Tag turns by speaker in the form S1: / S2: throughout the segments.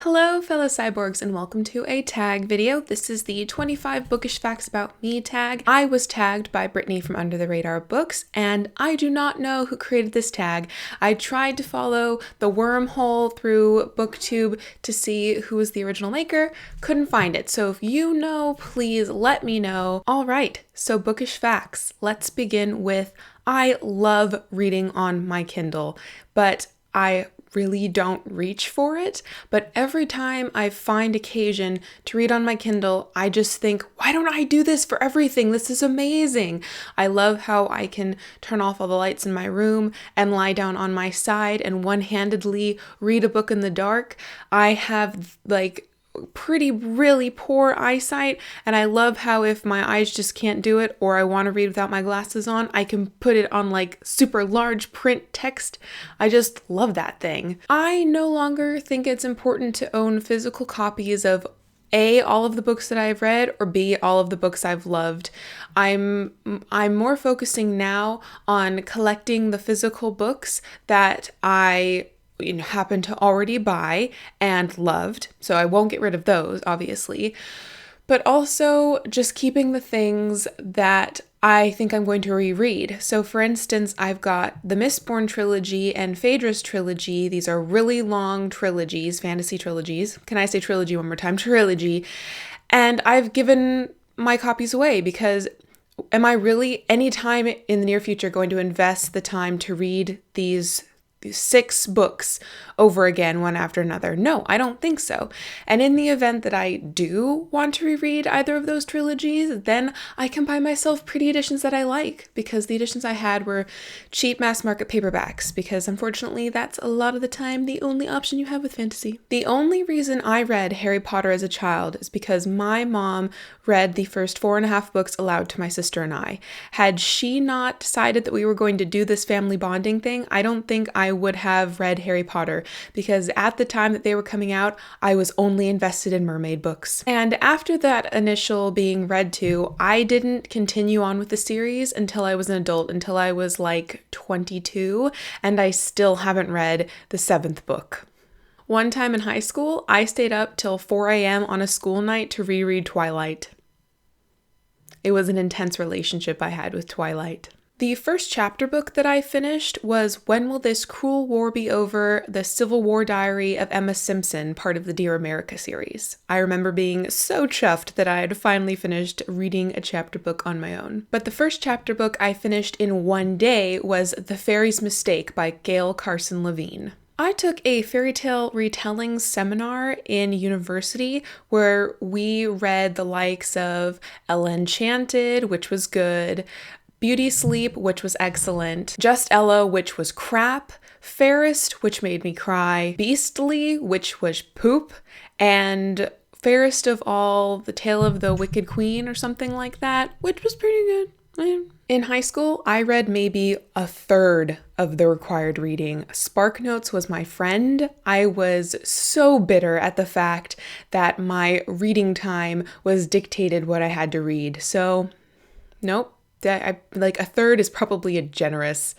S1: Hello fellow cyborgs and welcome to a tag video. This is the 25 bookish facts about me tag. I was tagged by Brittany from Under the Radar Books and I do not know who created this tag. I tried to follow the wormhole through BookTube to see who was the original maker, couldn't find it. So if you know, please let me know. All right, so bookish facts. Let's begin with I love reading on my Kindle, but I really don't reach for it, but every time I find occasion to read on my Kindle, I just think, why don't I do this for everything? This is amazing. I love how I can turn off all the lights in my room and lie down on my side and one-handedly read a book in the dark. I have really poor eyesight, and I love how if my eyes just can't do it or I want to read without my glasses on, I can put it on like super large print text. I just love that thing. I no longer think it's important to own physical copies of A, all of the books that I've read, or B, all of the books I've loved. I'm more focusing now on collecting the physical books that I happen to already buy and loved, so I won't get rid of those, obviously, but also just keeping the things that I think I'm going to reread. So for instance, I've got the Mistborn trilogy and Phaedra's trilogy. These are really long trilogies, fantasy trilogies. Can I say trilogy one more time? Trilogy. And I've given my copies away because am I really anytime in the near future going to invest the time to read these 6 books over again, one after another? No, I don't think so. And in the event that I do want to reread either of those trilogies, then I can buy myself pretty editions that I like, because the editions I had were cheap mass market paperbacks, because unfortunately that's a lot of the time the only option you have with fantasy. The only reason I read Harry Potter as a child is because my mom read the first 4.5 books aloud to my sister and I. Had she not decided that we were going to do this family bonding thing, I don't think I would have read Harry Potter, because at the time that they were coming out, I was only invested in mermaid books. And after that initial being read to, I didn't continue on with the series until I was an adult, until I was like 22, and I still haven't read the 7th book. One time in high school, I stayed up till 4 a.m. on a school night to reread Twilight. It was an intense relationship I had with Twilight. The first chapter book that I finished was When Will This Cruel War Be Over? The Civil War Diary of Emma Simpson, part of the Dear America series. I remember being so chuffed that I had finally finished reading a chapter book on my own. But the first chapter book I finished in one day was The Fairy's Mistake by Gail Carson Levine. I took a fairy tale retelling seminar in university where we read the likes of Ella Enchanted, which was good, Beauty Sleep, which was excellent, Just Ella, which was crap, Fairest, which made me cry, Beastly, which was poop, and Fairest of All, The Tale of the Wicked Queen or something like that, which was pretty good. In high school, I read maybe a third of the required reading. SparkNotes was my friend. I was so bitter at the fact that my reading time was dictated what I had to read. So, nope. Like a third is probably a generous,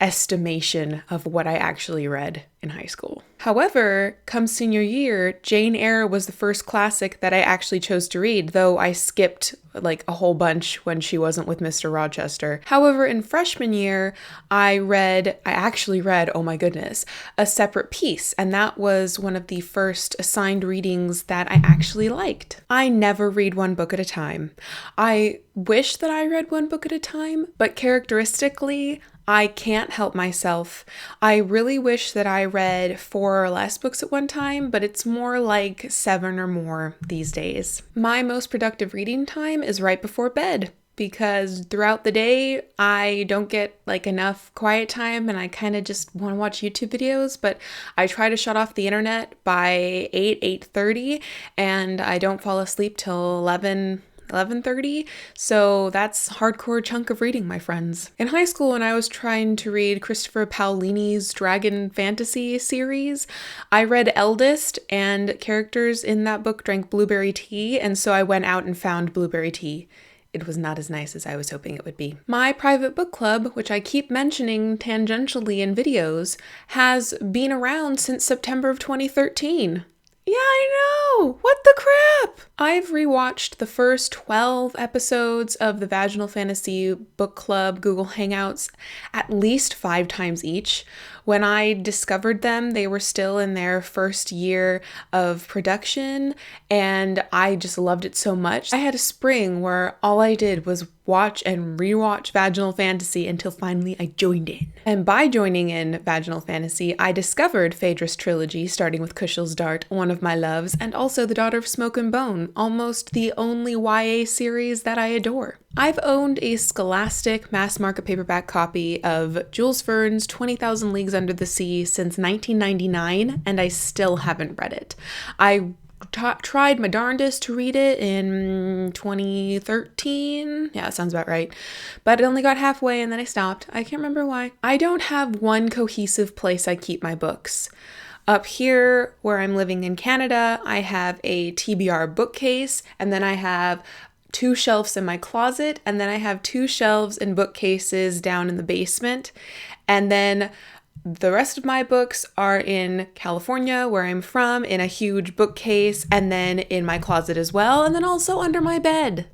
S1: estimation of what I actually read in high school. However, come senior year, Jane Eyre was the first classic that I actually chose to read, though I skipped like a whole bunch when she wasn't with Mr. Rochester. However, in freshman year, I actually read, oh my goodness, A Separate Piece, and that was one of the first assigned readings that I actually liked. I never read one book at a time. I wish that I read one book at a time, but characteristically, I can't help myself. I really wish that I read 4 or less books at one time, but it's more like 7 or more these days. My most productive reading time is right before bed, because throughout the day, I don't get enough quiet time and I kind of just want to watch YouTube videos, but I try to shut off the internet by 8:30, and I don't fall asleep till 11:30, so that's a hardcore chunk of reading, my friends. In high school, when I was trying to read Christopher Paolini's Dragon Fantasy series, I read Eldest, and characters in that book drank blueberry tea, and so I went out and found blueberry tea it was not as nice as I was hoping it would be. My private book club, which I keep mentioning tangentially in videos, has been around since September of 2013. Yeah, I know! What the crap? I've rewatched the first 12 episodes of the Vaginal Fantasy Book Club Google Hangouts at least 5 times each. When I discovered them, they were still in their first year of production, and I just loved it so much. I had a spring where all I did was watch and rewatch Vaginal Fantasy until finally I joined in. And by joining in Vaginal Fantasy, I discovered Phaedrus Trilogy, starting with Kushal's Dart, one of my loves, and also The Daughter of Smoke and Bone, almost the only YA series that I adore. I've owned a Scholastic mass market paperback copy of Jules Verne's 20,000 Leagues Under the Sea since 1999, and I still haven't read it. I tried my darndest to read it in 2013. Yeah, that sounds about right. But I only got halfway and then I stopped. I can't remember why. I don't have one cohesive place I keep my books. Up here, where I'm living in Canada, I have a TBR bookcase, and then I have 2 shelves in my closet, and then I have 2 shelves and bookcases down in the basement. And then the rest of my books are in California, where I'm from, in a huge bookcase, and then in my closet as well, and then also under my bed.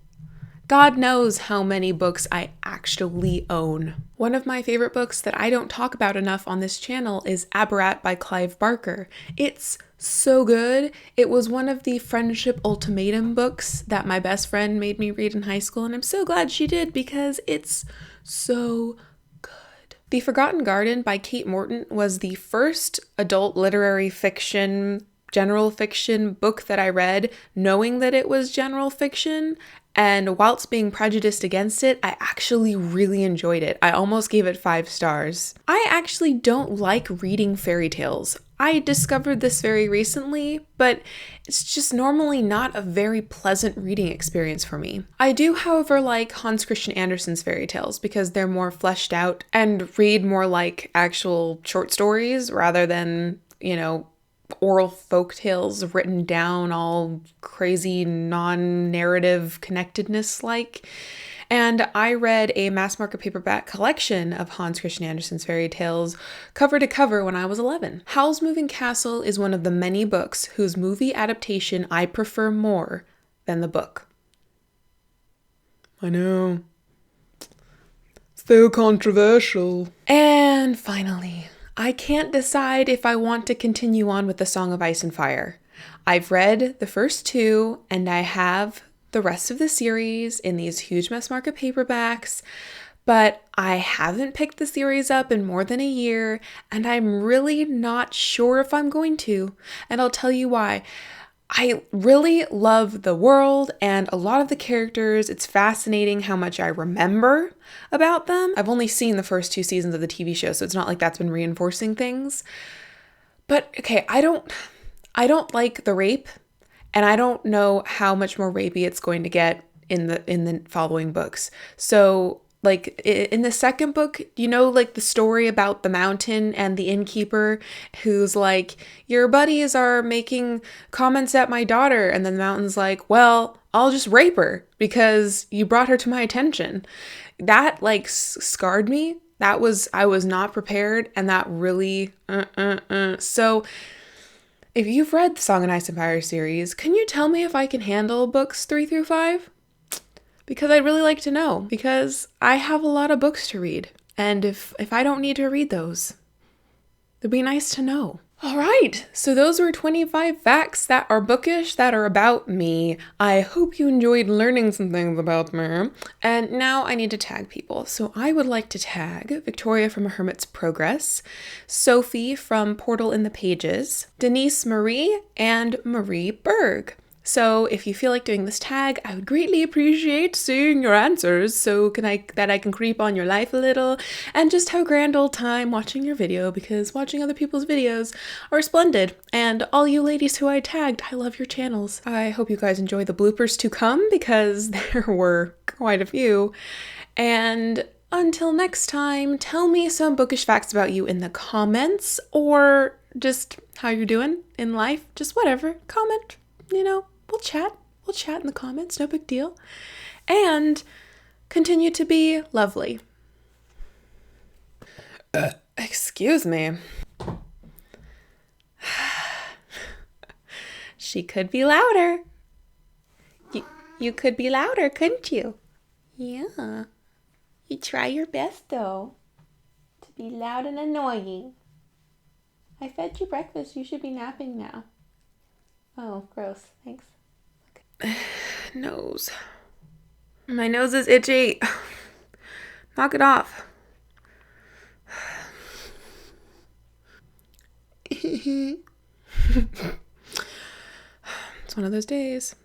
S1: God knows how many books I actually own. One of my favorite books that I don't talk about enough on this channel is Abarat by Clive Barker. It's so good. It was one of the friendship ultimatum books that my best friend made me read in high school, and I'm so glad she did because it's so good. The Forgotten Garden by Kate Morton was the first adult literary fiction, general fiction book that I read, knowing that it was general fiction. And whilst being prejudiced against it, I actually really enjoyed it. I almost gave it 5 stars. I actually don't like reading fairy tales. I discovered this very recently, but it's just normally not a very pleasant reading experience for me. I do, however, like Hans Christian Andersen's fairy tales because they're more fleshed out and read more like actual short stories rather than, oral folk tales written down all crazy non-narrative connectedness like. And I read a mass market paperback collection of Hans Christian Andersen's fairy tales cover to cover when I was 11. Howl's Moving Castle is one of the many books whose movie adaptation I prefer more than the book. I know. So controversial. And finally, I can't decide if I want to continue on with The Song of Ice and Fire. I've read the first 2, and I have the rest of the series in these huge mass market paperbacks, but I haven't picked the series up in more than a year, and I'm really not sure if I'm going to, and I'll tell you why. I really love the world and a lot of the characters. It's fascinating how much I remember about them. I've only seen the first 2 seasons of the TV show, so it's not like that's been reinforcing things. But okay, I don't like the rape, and I don't know how much more rapey it's going to get in the following books. So like in the second book, like the story about the mountain and the innkeeper who's like, your buddies are making comments at my daughter. And then the mountain's like, well, I'll just rape her because you brought her to my attention. That like scarred me. I was not prepared. And that really, So if you've read the Song and Ice and Fire series, can you tell me if I can handle books 3 through 5? Because I'd really like to know, because I have a lot of books to read, and if I don't need to read those, it'd be nice to know. All right, so those were 25 facts that are bookish, that are about me. I hope you enjoyed learning some things about me. And now I need to tag people. So I would like to tag Victoria from A Hermit's Progress, Sophie from Portal in the Pages, Denise Marie, and Marie Berg. So if you feel like doing this tag, I would greatly appreciate seeing your answers so that I can creep on your life a little and just have a grand old time watching your video, because watching other people's videos are splendid. And all you ladies who I tagged, I love your channels. I hope you guys enjoy the bloopers to come, because there were quite a few. And until next time, tell me some bookish facts about you in the comments, or just how you're doing in life. Just whatever. Comment. We'll chat in the comments, no big deal. and continue to be lovely. Excuse me. She could be louder. You could be louder, couldn't you? Yeah. You try your best, though, to be loud and annoying. I fed you breakfast. You should be napping now. Oh, gross. Thanks. Okay. Nose. My nose is itchy. Knock it off. It's one of those days.